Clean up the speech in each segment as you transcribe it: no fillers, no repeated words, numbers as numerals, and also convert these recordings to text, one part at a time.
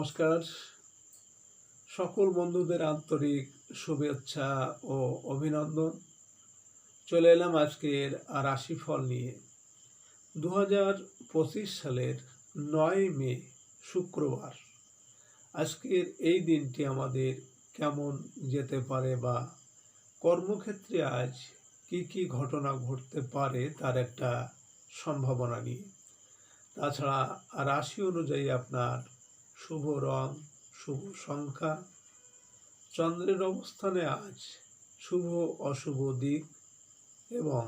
নমস্কার। সকল বন্ধুদের আন্তরিক শুভেচ্ছা ও অভিনন্দন। চলে এলাম আজকের রাশিফল নিয়ে। 2025 সালের 9 মে শুক্রবার। আজকের এই দিনটি আমাদের কেমন যেতে পারে বা কর্মক্ষেত্রে আজ কি ঘটনা ঘটতে পারে তার একটা সম্ভাবনা নিয়ে। তাছাড়া রাশি অনুযায়ী আপনার শুভ রং, শুভ সংখ্যা, চন্দ্রের অবস্থানে আজ শুভ অশুভ দিক এবং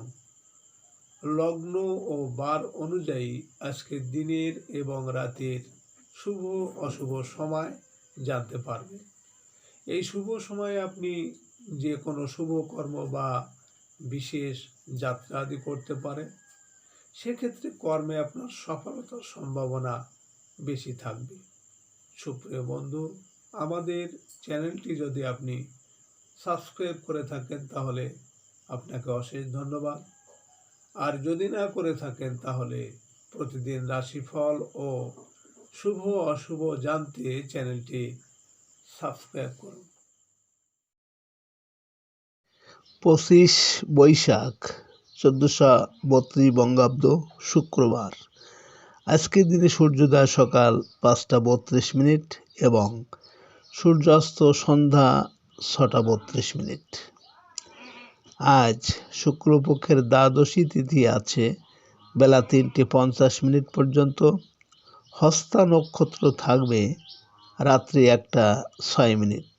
লগ্ন ও বার অনুযায়ী আজকের দিনের এবং রাতের শুভ অশুভ সময় জানতে পারবেন। এই শুভ সময়ে আপনি যে কোনো শুভ কর্ম বা বিশেষ যাত্রা আদি করতে পারেন। সেক্ষেত্রে কর্মে আপনার সফলতার সম্ভাবনা বেশি থাকবে। সুপ্রিয় বন্ধু, আমাদের চ্যানেলটি যদি আপনি সাবস্ক্রাইব করে থাকেন তাহলে আপনাকে অশেষ ধন্যবাদ। আর যদি না করে থাকেন তাহলে প্রতিদিন রাশিফল ও শুভ অশুভ জানতে চ্যানেলটি সাবস্ক্রাইব করুন। 25 বৈশাখ 1432 বঙ্গাব্দ শুক্রবার। আজকের দিনে সূর্যোদয় সকাল 5টা 32 এবং সূর্যাস্ত সন্ধ্যা 6টা 32। আজ শুক্লপক্ষের দ্বাদশী তিথি আছে বেলা 3টে 50 পর্যন্ত। হস্তা নক্ষত্র থাকবে রাত্রি 1টা 6।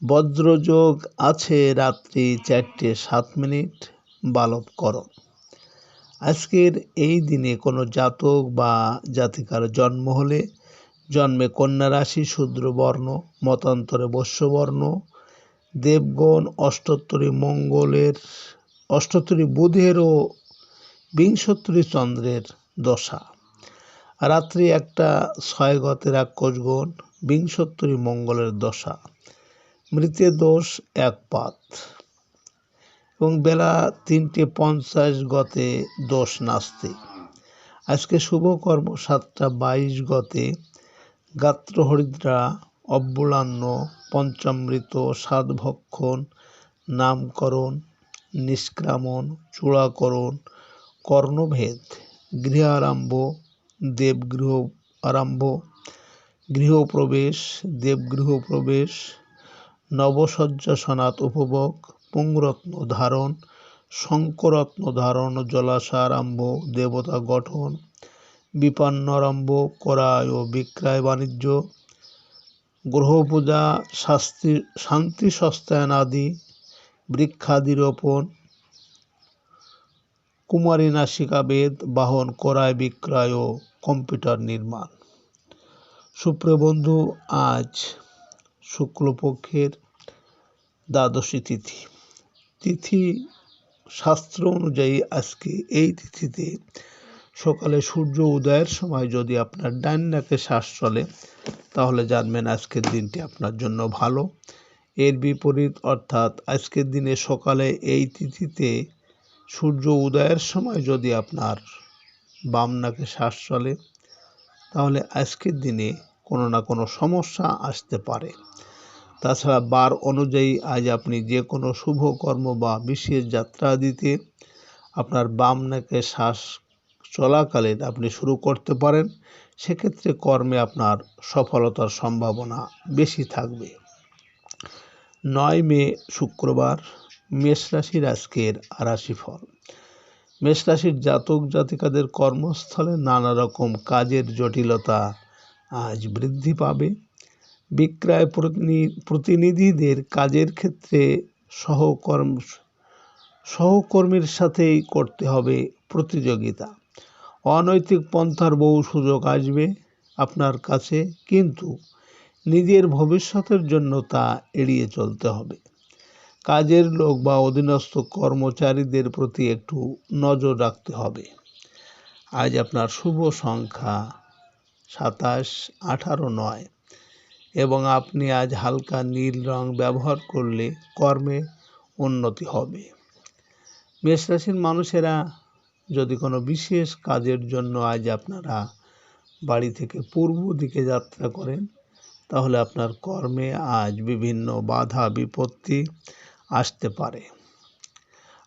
বজ্রযোগ আছে রাত্রি 4টে 7 বালবকরণ। আজকের এই দিনে কোনো জাতক বা জাতিকার জন্ম হলে জন্মে কন্যা রাশি, শূদ্র বর্ণ, মতান্তরে বৈশ্যবর্ণ, দেবগণ, অষ্টোত্তরী বুধের ও বিংশোত্তরী চন্দ্রের দশা। রাত্রি 1টা 6 গতে রাক্ষসগণ, বিংশোত্তরী মঙ্গলের দশা। মৃতে দোষ 1 পাত এবং বেলা 3টে 50 গতে দোষ নাস্তি। আজকে শুভকর্ম 7টা 22 গতে গাত্রহরিদ্রা, অব্বলান্ন, পঞ্চামৃত, সাতভক্ষণ, নামকরণ, নিষ্ক্রামণ, চূড়াকরণ, কর্ণভেদ, গৃহারম্ভ, দেবগৃহ আরম্ভ, গৃহপ্রবেশ, দেবগৃহপ্রবেশ, নবসজ্জা সনাত উপভোগ, পুংরত্ন ধারণ, শঙ্করত্ন ধারণ, জলাশারম্ভ, দেবতা গঠন, বিপান্নারম্ভ, ক্রয় ও বিক্রয় বাণিজ্য, গ্রহপূজা, শান্তি সস্তায়ন আদি, বৃক্ষাদি রোপণ, কুমারী নাসিকা বেদ, বাহন ক্রয় বিক্রয় ও কম্পিউটার নির্মাণ। সুপ্রিয় বন্ধু, আজ শুক্লপক্ষের দ্বাদশী তিথি শাস্ত্র অনুযায়ী আজকে এই তিথিতে সকালে সূর্য উদয়ের সময় যদি আপনার ডান নাকে শ্বাস চলে তাহলে জানবেন আজকের দিনটি আপনার জন্য ভালো। এর বিপরীত অর্থাৎ আজকের দিনে সকালে এই তিথিতে সূর্য উদয়ের সময় যদি আপনার বাম নাকে শ্বাস চলে তাহলে আজকের দিনে কোনো না কোনো সমস্যা আসতে পারে। তাছাড়া বার অনুযায়ী আজ আপনি যে কোনো শুভ কর্ম বা বিশেষ যাত্রা দিতে আপনার বাম নাকে শ্বাস চলাকালীন আপনি শুরু করতে পারেন। সেক্ষেত্রে কর্মে আপনার সফলতার সম্ভাবনা বেশি থাকবে। 9 মে শুক্রবার, মেষ রাশির আজকের রাশিফল। মেষ রাশির জাতক জাতিকাদের কর্মস্থলে নানা রকম কাজের জটিলতা আজ বৃদ্ধি পাবে। বিক্রয় প্রতিনিধিদের কাজের ক্ষেত্রে সহকর্মীর সাথেই করতে হবে প্রতিযোগিতা। অনৈতিক পন্থার বহু সুযোগ আসবে আপনার কাছে, কিন্তু নিজের ভবিষ্যতের জন্য তা এড়িয়ে চলতে হবে। কাজের লোক বা অধীনস্থ কর্মচারীদের প্রতি একটু নজর রাখতে হবে। আজ আপনার শুভ সংখ্যা 27, 18, 9 এবং আপনি আজ হালকা নীল রং ব্যবহার করলে কর্মে উন্নতি হবে। মেষ রাশির মানুষেরা যদি কোনো বিশেষ কাজের জন্য আজ আপনারা বাড়ি থেকে পূর্ব দিকে যাত্রা করেন, তাহলে আপনার কর্মে আজ বিভিন্ন বাধা বিপত্তি আসতে পারে।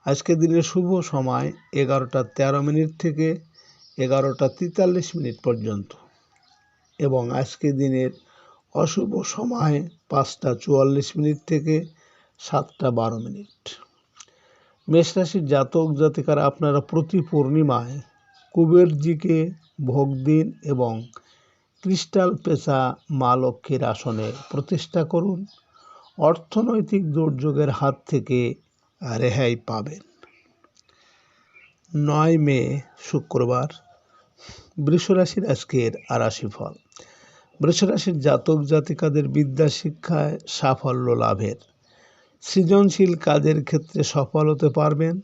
আজকে দিনের শুভ সময় 11:13 থেকে 11:43 পর্যন্ত এবং আজকে দিনের অশুভ সময় 5:44 থেকে 7:12। মেষ রাশির জাতক জাতিকারা আপনারা প্রতি পূর্ণিমায় কুবেরজিকে ভোগ দিন এবং ক্রিস্টাল পেঁচা মা লক্ষ্মীর আসনে প্রতিষ্ঠা করুন। অর্থনৈতিক দুর্যোগের হাত থেকে রেহাই পাবেন। 9 মে শুক্রবার বৃষ রাশির আজকের রাশিফল। বৃষ রাশির জাতক জাতিকাদের বিদ্যা শিক্ষায় সাফল্য লাভের, সৃজনশীল কাজের ক্ষেত্রে সফল হতে পারবেন।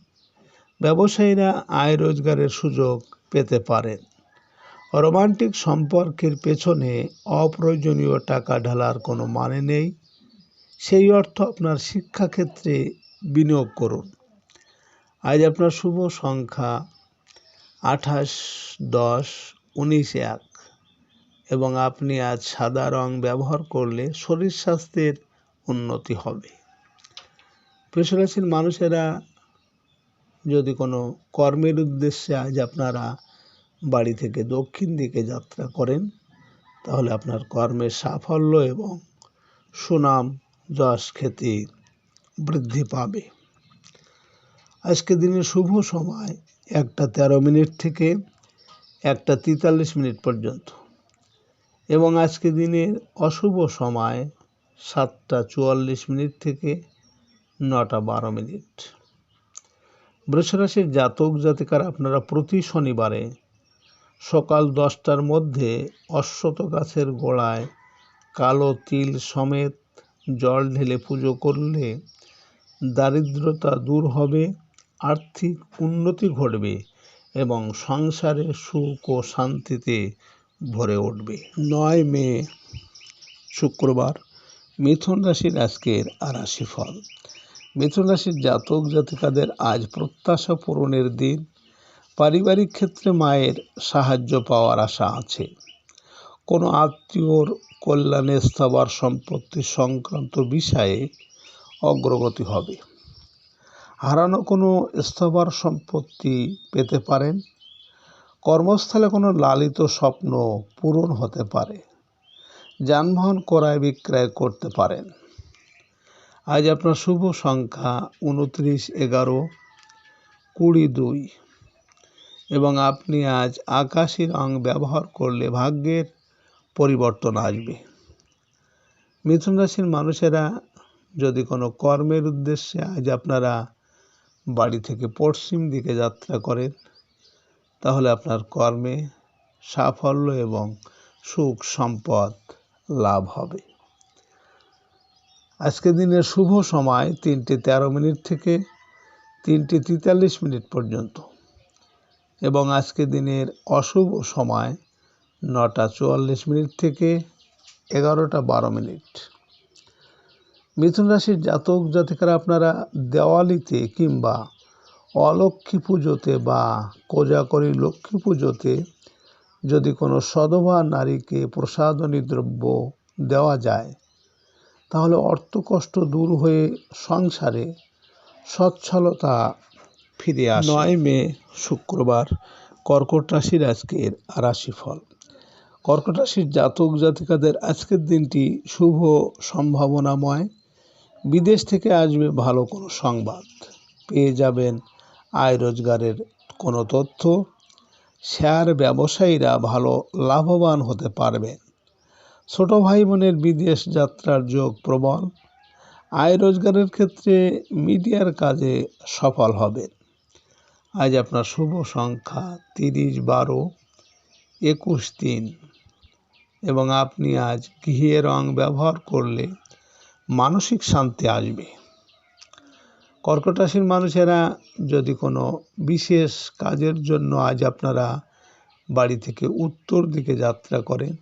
ব্যবসায়ীরা আয় রোজগারের সুযোগ পেতে পারেন। রোমান্টিক সম্পর্কের পেছনে অপ্রয়োজনীয় টাকা ঢালার কোনো মানে নেই। সেই অর্থ আপনার শিক্ষাক্ষেত্রে বিনিয়োগ করুন। আজ আপনার শুভ সংখ্যা 28, 10, 19, 1 এবং আপনি আজ সাদা রং ব্যবহার করলে শরীর স্বাস্থ্যের উন্নতি হবে। বৃষ রাশির মানুষেরা যদি কোনো কর্মের উদ্দেশ্যে আজ আপনারা বাড়ি থেকে দক্ষিণ দিকে যাত্রা করেন, তাহলে আপনার কর্মের সাফল্য এবং সুনাম যশ খ্যাতি বৃদ্ধি পাবে। আজকে দিনের শুভ সময় 1:13 থেকে 1:43 পর্যন্ত এবং আজকে দিনের অশুভ সময় 7:44 থেকে 9:12। বৃষ রাশির জাতক জাতিকারা আপনারা প্রতি শনিবারে সকাল 10টার মধ্যে অশ্বত্থ গাছের গোড়ায় কালো তিল সমেত জল ঢেলে পুজো করলে দারিদ্রতা দূর হবে, আর্থিক উন্নতি ঘটবে এবং সংসারে সুখ ও শান্তিতে ভরে উঠবে। 9 মে শুক্রবার মিথুন রাশির আজকের রাশিফল। মিথুন রাশির জাতক জাতিকাদের আজ প্রত্যাশা পূরণের দিন। পারিবারিক ক্ষেত্রে মায়ের সাহায্য পাওয়ার আশা আছে। কোনো আত্মীয়র কল্যাণে স্থাবর সম্পত্তি সংক্রান্ত বিষয়ে অগ্রগতি হবে। হারানো কোনো স্থাবর সম্পত্তি পেতে পারেন। কর্মস্থলে কোনো লালিত স্বপ্ন পূরণ হতে পারে। যানবাহন ক্রয় বিক্রয় করতে পারেন। আজ আপনার শুভ সংখ্যা 29, 11, 22 এবং আপনি আজ আকাশি রং ব্যবহার করলে ভাগ্যের পরিবর্তন আসবে। মিথুন রাশির মানুষেরা যদি কোনো কর্মের উদ্দেশ্যে আজ আপনারা বাড়ি থেকে পশ্চিম দিকে যাত্রা করেন, তাহলে আপনার কর্মে সাফল্য এবং সুখ সম্পদ লাভ হবে। আজকে দিনের শুভ সময় 3:13 থেকে 3:43 পর্যন্ত এবং আজকে দিনের অশুভ সময় 9:44 থেকে 11:12। মিথুন রাশির জাতক জাতিকারা আপনারা দেওয়ালিতে কিংবা অলক্ষ্মী পুজোতে বা কোজাগরী লক্ষ্মী পুজোতে যদি কোনো সধবা নারীকে প্রসাদনী দ্রব্য দেওয়া যায়, তাহলে অর্থকষ্ট দূর হয়ে সংসারে সচ্ছলতা ফিরে আসে। 9 মে শুক্রবার কর্কট রাশির আজকের রাশিফল। কর্কট রাশির জাতক জাতিকাদের আজকের দিনটি শুভ সম্ভাবনাময়। বিদেশ থেকে আসবে ভালো কোনো সংবাদ, পেয়ে যাবেন আয় রোজগারের কোনো তথ্য। শেয়ার ব্যবসায়ীরা ভালো লাভবান হতে পারবেন। ছোট ভাই বোনের বিদেশ যাত্রার যোগ প্রবল। আয় রোজগারের ক্ষেত্রে মিডিয়ার কাজে সফল হবেন। আজ আপনার শুভ সংখ্যা 30, 12, 21, 3 এবং আপনি আজ ঘিয়ে রং ব্যবহার করলে মানসিক শান্তি আসবে। কর্কট রাশির মানুষেরা যদি কোনো বিশেষ কাজের জন্য আজ আপনারা বাড়ি থেকে উত্তর দিকে যাত্রা করেন,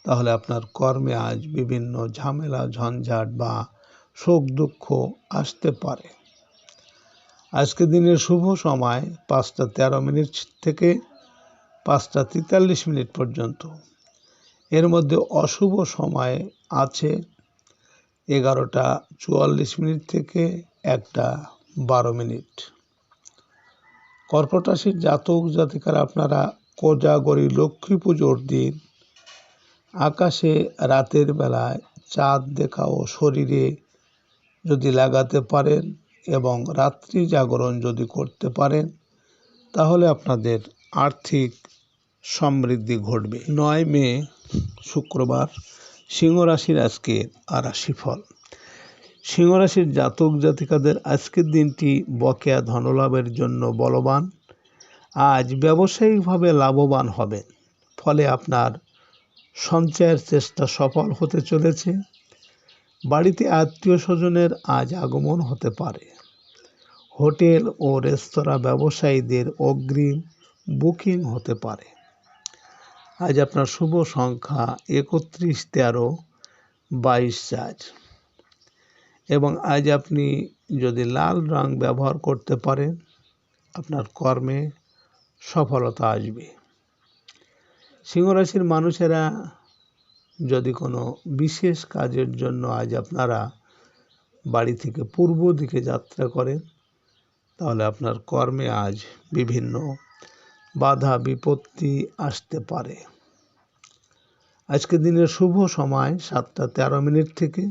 তাহলে আপনার কর্মে আজ বিভিন্ন ঝামেলা ঝঞ্ঝাট বা শোক দুঃখ আসতে পারে। আজকে দিনের শুভ সময় 5:13 থেকে 5:43 পর্যন্ত। এর মধ্যে অশুভ সময় আছে 11:44 থেকে 1:12। কর্কট রাশির জাতক জাতিকারা আপনারা কোজাগরী লক্ষ্মী পুজোর দিন আকাশে রাতের বেলায় চাঁদ দেখা ও শরীরে যদি লাগাতে পারেন এবং রাত্রি জাগরণ যদি করতে পারেন তাহলে আপনাদের আর্থিক সমৃদ্ধি ঘটবে। 9 মে শুক্রবার সিংহ রাশির আজকের রাশিফল। সিংহ রাশির জাতক জাতিকাদের আজকের দিনটি বকেয়া ধনলাভের জন্য বলবান। আজ ব্যবসায়িকভাবে লাভবান হবেন, ফলে আপনার সঞ্চয়ের চেষ্টা সফল হতে চলেছে। বাড়িতে আত্মীয় স্বজনের আজ আগমন হতে পারে। হোটেল ও রেস্তোরাঁ ব্যবসায়ীদের অগ্রিম বুকিং হতে পারে। আজ আপনার শুভ সংখ্যা 31, 13, 22, 4 এবং আজ আপনি যদি লাল রং ব্যবহার করতে পারেন আপনার কর্মে সফলতা আসবে। সিংহ রাশির মানুষেরা যদি কোনো বিশেষ কাজের জন্য আজ আপনারা বাড়ি থেকে পূর্ব দিকে যাত্রা করেন তাহলে আপনার কর্মে আজ বিভিন্ন বাধা বিপত্তি আসতে পারে। আজকের দিনের শুভ সময় 7:13 থেকে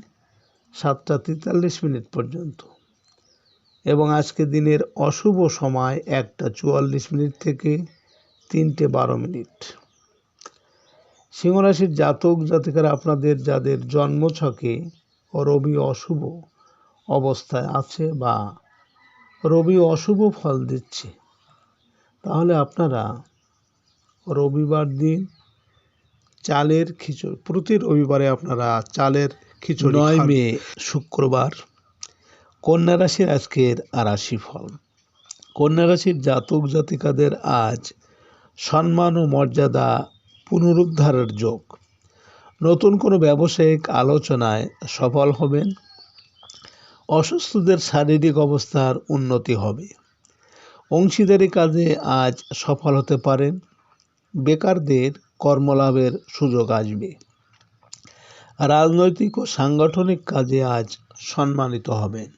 7:43 পর্যন্ত এবং আজকের দিনের অশুভ সময় 1:44 থেকে 3:12। সিংহ রাশির জাতক জাতিকারা আপনাদের যাদের জন্মছকে রবি অশুভ অবস্থায় আছে বা রবি অশুভ ফল দিচ্ছে তাহলে আপনারা রবিবার দিন চালের খিচুড়ি, প্রতি রবিবারে আপনারা চালের খিচুড়ি। 9 মে শুক্রবার কন্যা রাশির আজকের রাশিফল। কন্যা রাশির জাতক জাতিকাদের আজ সম্মান ও মর্যাদা পুনরুদ্ধারের যোগ। নতুন কোনো ব্যবসায়িক আলোচনায় সফল হবেন। অসুস্থদের শারীরিক অবস্থার উন্নতি হবে। অংশীদারি কাজে আজ সফল হতে পারেন। বেকারদের কর্মলাভের সুযোগ আসবে। রাজনৈতিক ও সাংগঠনিক কাজে আজ সম্মানিত হবেন।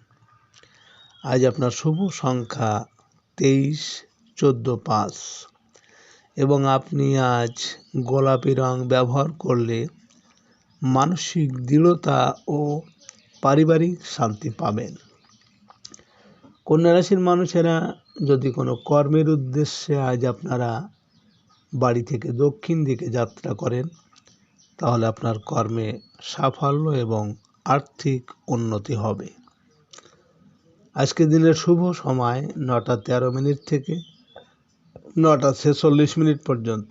আজ আপনার শুভ সংখ্যা 23, 14, 5 এবং আপনি আজ গোলাপি রং ব্যবহার করলে মানসিক দৃঢ়তা ও পারিবারিক শান্তি পাবেন। কন্যা রাশির মানুষেরা যদি কোনো কর্মের উদ্দেশ্যে আজ আপনারা বাড়ি থেকে দক্ষিণ দিকে যাত্রা করেন তাহলে আপনার কর্মে সাফল্য এবং আর্থিক উন্নতি হবে। আজকের দিনের শুভ সময় 9:13 থেকে 9:46 পর্যন্ত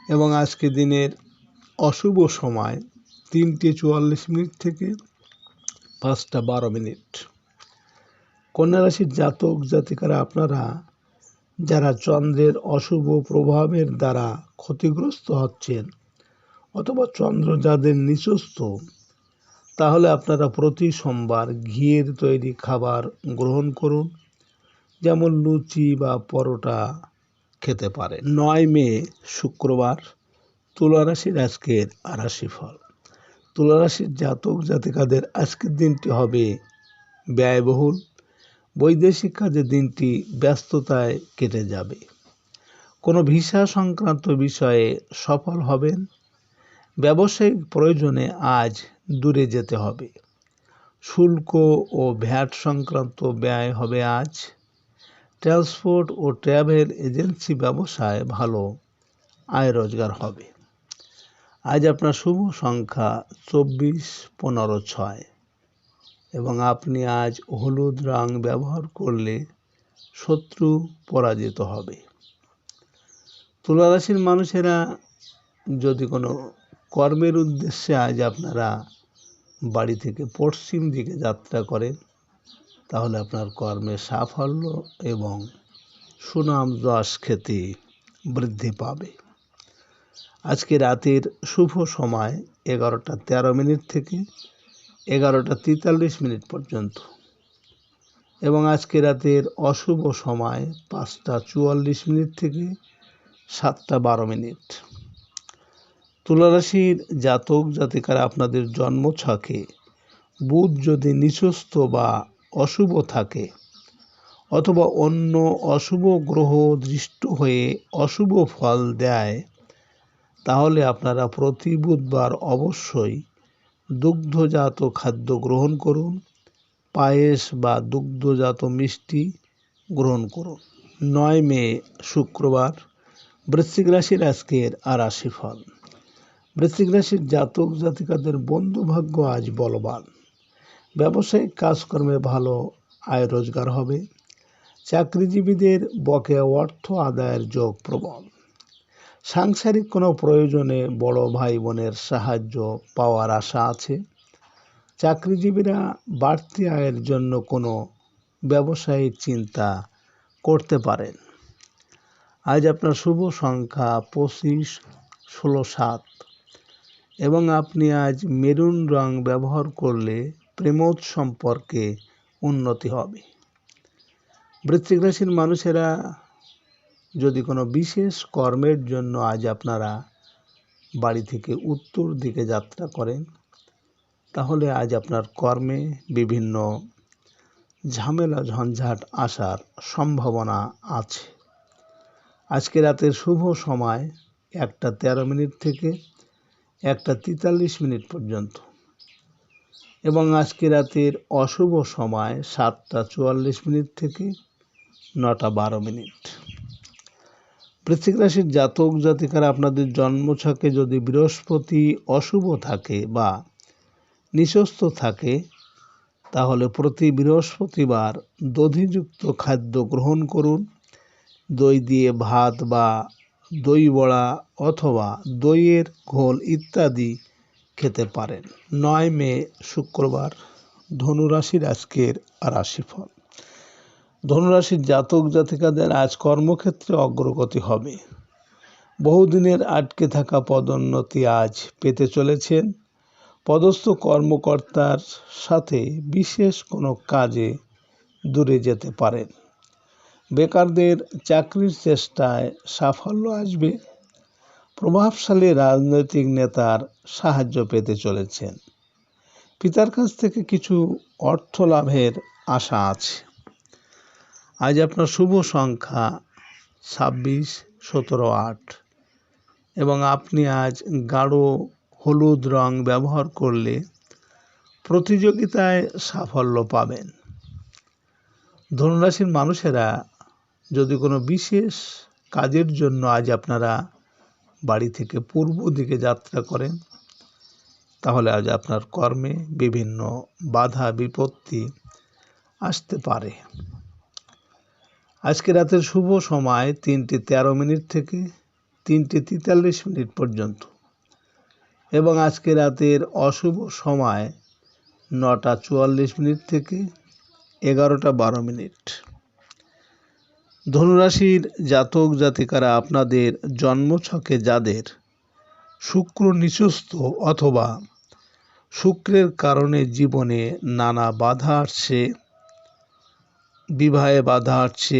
এবং আজকের দিনের অশুভ সময় 3:44 থেকে 5:12। কন্যা রাশির জাতক জাতিকারা আপনারা যারা চন্দ্রের অশুভ প্রভাবের দ্বারা ক্ষতিগ্রস্ত হচ্ছেন অথবা চন্দ্র যাদের নিচস্থ তাহলে আপনারা প্রতি সোমবার ঘিয়ের তৈরি খাবার গ্রহণ করুন, যেমন লুচি বা পরোটা খেতে পারেন। 9 মে শুক্রবার তুলা রাশির আজকের রাশিফল। তুলা রাশির জাতক জাতিকাদের আজকের দিনটি হবে ব্যয়বহুল। বৈদেশিক কাজে দিনটি ব্যস্ততায় কেটে যাবে। কোনো ভিসা সংক্রান্ত বিষয়ে সফল হবেন। ব্যবসায়িক প্রয়োজনে আজ দূরে যেতে হবে। শুল্ক ও ভ্যাট সংক্রান্ত ব্যয় হবে আজ। ট্রান্সপোর্ট ও ট্রাভেল এজেন্সি ব্যবসায় ভালো আয় রোজগার হবে। আজ আপনার শুভ সংখ্যা 24, 15, 6 এবং আপনি আজ হলুদ রং ব্যবহার করলে শত্রু পরাজিত হবে। তুলা রাশির মানুষেরা যদি কোনো কর্মের উদ্দেশ্যে আজ আপনারা বাড়ি থেকে পশ্চিম দিকে যাত্রা করেন তাহলে আপনার কর্মে সাফল্য এবং সুনাম যশ খ্যাতি বৃদ্ধি পাবে। আজকে রাতের শুভ সময় 11:13 থেকে 11:43 পর্যন্ত এবং আজকে রাতের অশুভ সময় 5:44 থেকে 7:12। তুলারাশির জাতক জাতিকারা আপনাদের জন্মছকে বুধ যদি নিচস্থ বা অশুভ থাকে অথবা অন্য অশুভ গ্রহ দৃষ্ট হয়ে অশুভ ফল দেয়, তাহলে আপনারা প্রতি বুধবার অবশ্যই দুগ্ধজাত খাদ্য গ্রহণ করুন, পায়েস বা দুগ্ধজাত মিষ্টি গ্রহণ করুন। 9 মে শুক্রবার, বৃশ্চিক রাশির আজকের রাশিফল। বৃশ্চিক রাশির জাতক জাতিকাদের বন্ধুভাগ্য আজ বলবান। ব্যবসায়িক কাজকর্মে ভালো আয় রোজগার হবে। চাকরিজীবীদের বকেয়া অর্থ আদায়ের যোগ প্রবল। সাংসারিক কোনো প্রয়োজনে বড় ভাই বোনের সাহায্য পাওয়ার আশা আছে। চাকরিজীবীরা বাড়তি আয়ের জন্য কোনো ব্যবসায়িক চিন্তা করতে পারেন। আজ আপনার শুভ সংখ্যা 25, 16, 7 এবং আপনি আজ মেরুন রং ব্যবহার করলে প্রেমোদ সম্পর্কে উন্নতি হবে। বৃশ্চিক রাশির মানুষেরা যদি কোনো বিশেষ কর্মের জন্য আজ আপনারা বাড়ি থেকে উত্তর দিকে যাত্রা করেন, তাহলে আজ আপনার কর্মে বিভিন্ন ঝামেলা ঝঞ্ঝাট আসার সম্ভাবনা আছে। আজকে রাতের শুভ সময় 1:13 থেকে 1:43 পর্যন্ত এবং আজকে রাতের অশুভ সময় 7:44 থেকে 9:12। বৃশ্চিক রাশির জাতক জাতিকারা আপনাদের জন্মছকে যদি বৃহস্পতি অশুভ থাকে বা নিচস্থ থাকে, তাহলে প্রতি বৃহস্পতিবার দধিযুক্ত খাদ্য গ্রহণ করুন। দই দিয়ে ভাত বা দই বড়া অথবা দইয়ের ঘোল ইত্যাদি খেতে পারেন। 9 মে শুক্রবার, ধনুরাশির আজকের রাশিফল। ধনুরাশির জাতক জাতিকাদের আজ কর্মক্ষেত্রে অগ্রগতি হবে। বহুদিনের আটকে থাকা পদোন্নতি আজ পেতে চলেছেন। পদস্থ কর্মকর্তার সাথে বিশেষ কোনো কাজে দূরে যেতে পারেন। বেকারদের চাকরির চেষ্টায় সাফল্য আসবে। প্রভাবশালী রাজনৈতিক নেতার সাহায্য পেতে চলেছেন। পিতার কাছ থেকে কিছু অর্থ লাভের আশা আছে। আজ আপনার শুভ সংখ্যা 26, 17, 8 এবং আপনি আজ গাঢ় হলুদ রং ব্যবহার করলে প্রতিযোগিতায় সাফল্য পাবেন। ধনুরাশির মানুষেরা যদি কোনো বিশেষ কাজের জন্য আজ আপনারা বাড়ি থেকে পূর্ব দিকে যাত্রা করেন, তাহলে আজ আপনার কর্মে বিভিন্ন বাধা বিপত্তি আসতে পারে। আজকে রাতের শুভ সময় 3:13 থেকে 3:43 পর্যন্ত এবং আজকে রাতের অশুভ সময় 9:44 থেকে 11:12। ধনুরাশির জাতক জাতিকারা আপনাদের জন্মছকে যাদের শুক্র নিচস্থ অথবা শুক্রের কারণে জীবনে নানা বাধা আসছে, বিবাহে বাধা আসছে,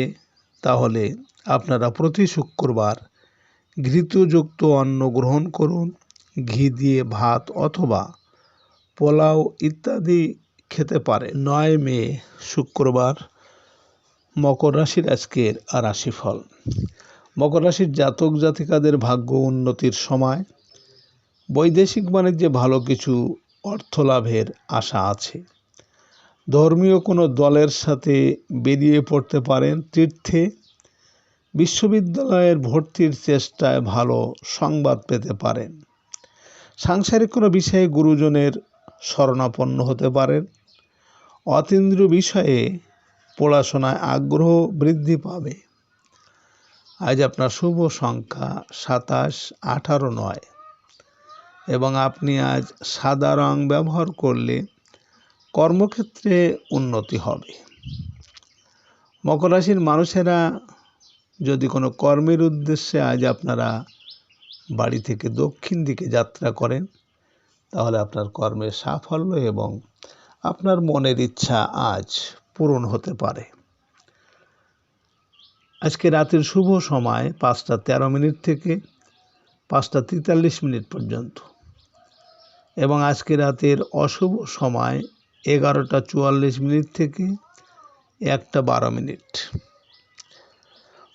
তাহলে আপনারা প্রতি শুক্রবার ঘৃতযুক্ত অন্ন গ্রহণ করুন। ঘি দিয়ে ভাত অথবা পোলাও ইত্যাদি খেতে পারে। 9 মে শুক্রবার, মকর রাশির আজকের রাশিফল। মকর রাশির জাতক জাতিকাদের ভাগ্য উন্নতির সময়। বৈদেশিক বাণিজ্যে ভালো কিছু অর্থ লাভের আশা আছে। ধর্মীয় কোনো দলের সাথে বেরিয়ে পড়তে পারেন তীর্থে। বিশ্ববিদ্যালয়ের ভর্তির চেষ্টায় ভালো সংবাদ পেতে পারেন। সাংসারিক কোনো বিষয়ে গুরুজনের শরণাপন্ন হতে পারেন। অতীন্দ্রিয় বিষয়ে পড়াশোনায় আগ্রহ বৃদ্ধি পাবে। আজ আপনার শুভ সংখ্যা 27, 18, 9 এবং আপনি আজ সাদা রং ব্যবহার করলে কর্মক্ষেত্রে উন্নতি হবে। মকর রাশির মানুষেরা যদি কোনো কর্মের উদ্দেশ্যে আজ আপনারা বাড়ি থেকে দক্ষিণ দিকে যাত্রা করেন, তাহলে আপনার কর্মের সাফল্য এবং আপনার মনের ইচ্ছা আজ পূরণ হতে পারে। আজকে রাতের শুভ সময় 5:13 থেকে 5:43 পর্যন্ত এবং আজকে রাতের অশুভ সময় 11:44 থেকে 1:12।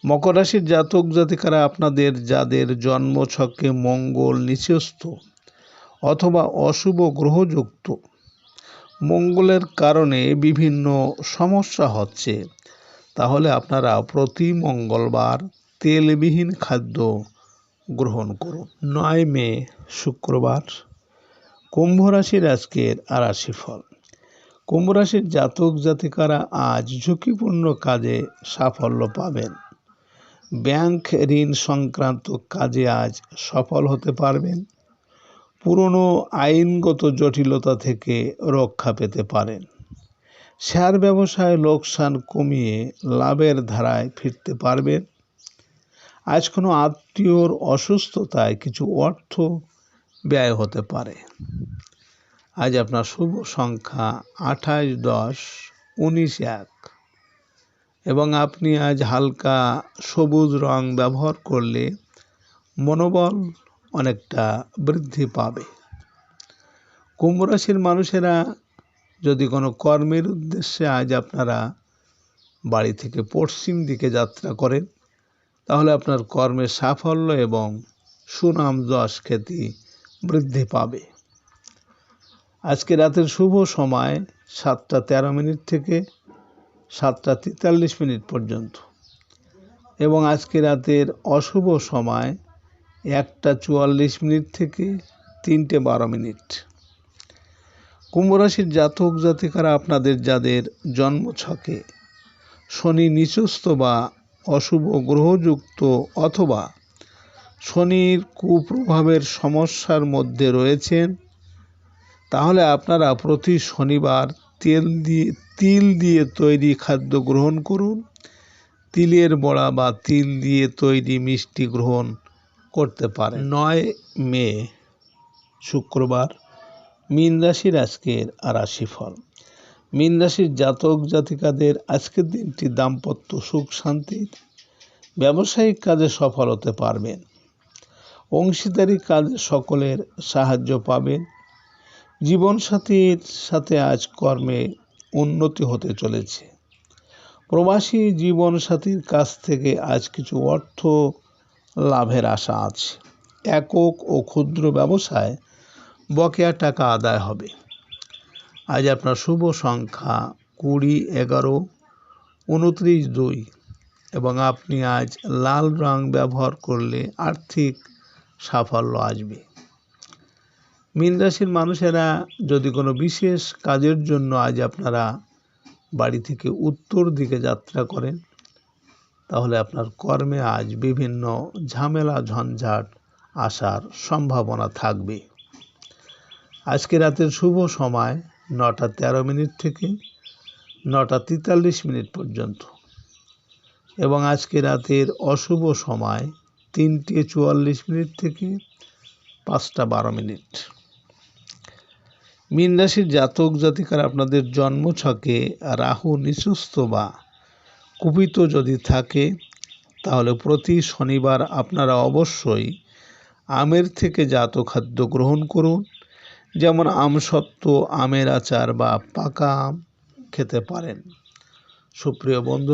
মকর রাশির জাতক জাতিকারা আপনাদের যাদের জন্মছকে মঙ্গল নিচস্থ অথবা অশুভ গ্রহযুক্ত, মঙ্গলের কারণে বিভিন্ন সমস্যা হচ্ছে, তাহলে আপনারা প্রতি মঙ্গলবার তেলবিহীন খাদ্য গ্রহণ করুন। 9 মে শুক্রবার, কুম্ভ রাশির আজকের রাশিফল। কুম্ভ রাশির জাতক জাতিকারা আজ ঝুঁকিপূর্ণ কাজে সাফল্য পাবেন। ব্যাংক ঋণ সংক্রান্ত কাজে আজ সফল হতে পারবেন। পুরনো আইনগত জটিলতা থেকে রক্ষা পেতে পারেন। শেয়ার ব্যবসায় লোকসান কমিয়ে লাভের ধারায় ফিরতে পারবেন। আজ কোনো আত্মীয়র অসুস্থতায় কিছু অর্থ ব্যয় হতে পারে। আজ আপনার শুভ সংখ্যা 28, 10, 19, 1 এবং আপনি আজ হালকা সবুজ রং ব্যবহার করলে মনোবল অনেকটা বৃদ্ধি পাবে। কুম্ভ রাশির মানুষেরা যদি কোনো কর্মের উদ্দেশ্যে আজ আপনারা বাড়ি থেকে পশ্চিম দিকে যাত্রা করেন, তাহলে আপনার কর্মের সাফল্য এবং সুনাম যশ খ্যাতি বৃদ্ধি পাবে। আজকে রাতের শুভ সময় 7:13 থেকে 7:43 পর্যন্ত এবং আজকে রাতের অশুভ সময় 1:44 থেকে 3:12। কুম্ভ রাশির জাতক জাতিকারা আপনাদের যাদের জন্মছকে শনি নিচস্থ বা অশুভ গ্রহযুক্ত অথবা শনির কুপ্রভাবের সমস্যার মধ্যে রয়েছেন, তাহলে আপনারা প্রতি শনিবার তিল দিয়ে তৈরি খাদ্য গ্রহণ করুন। তিলের বড়া বা তিল দিয়ে তৈরি মিষ্টি গ্রহণ করতে পারেন। 9 মে শুক্রবার, মীন রাশির আজকের রাশিফল। মীন রাশির জাতক জাতিকাদের আজকের দিনটি দাম্পত্য সুখ শান্তির, ব্যবসায়িক কাজে সফল হতে পারবেন। অংশীদারি কাজে সকলের সাহায্য পাবেন। জীবনসাথীর সাথে আজ কর্মে উন্নতি হতে চলেছে। প্রবাসী জীবনসাথীর কাছ থেকে আজ কিছু অর্থ লাভের আশা আছে। একক ও ক্ষুদ্র ব্যবসায় বকেয়া টাকা আদায় হবে। আজ আপনার শুভ সংখ্যা 20, 11, 29, 2 এবং আপনি আজ লাল রং ব্যবহার করলে আর্থিক সাফল্য আসবে। মীন রাশির মানুষেরা যদি কোনো বিশেষ কাজের জন্য আজ আপনারা বাড়ি থেকে উত্তর দিকে যাত্রা করেন, তাহলে আপনার কর্মে আজ বিভিন্ন ঝামেলা ঝঞ্ঝাট আসার সম্ভাবনা থাকবে। আজকে রাতের শুভ সময় 9:13 থেকে 9:43 পর্যন্ত এবং আজকে রাতের অশুভ সময় 3:44 থেকে 5:12। মীন রাশির জাতক জাতিকারা আপনাদের জন্মছকে রাহু নিচস্থ বা কুপিত যদি থাকে, তাহলে প্রতি শনিবার আপনারা অবশ্যই আমের থেকে জাত খাদ্য গ্রহণ করুন। যেমন আমসত্ত্ব, আমের আচার বা পাকা আম খেতে পারেন। সুপ্রিয় বন্ধু,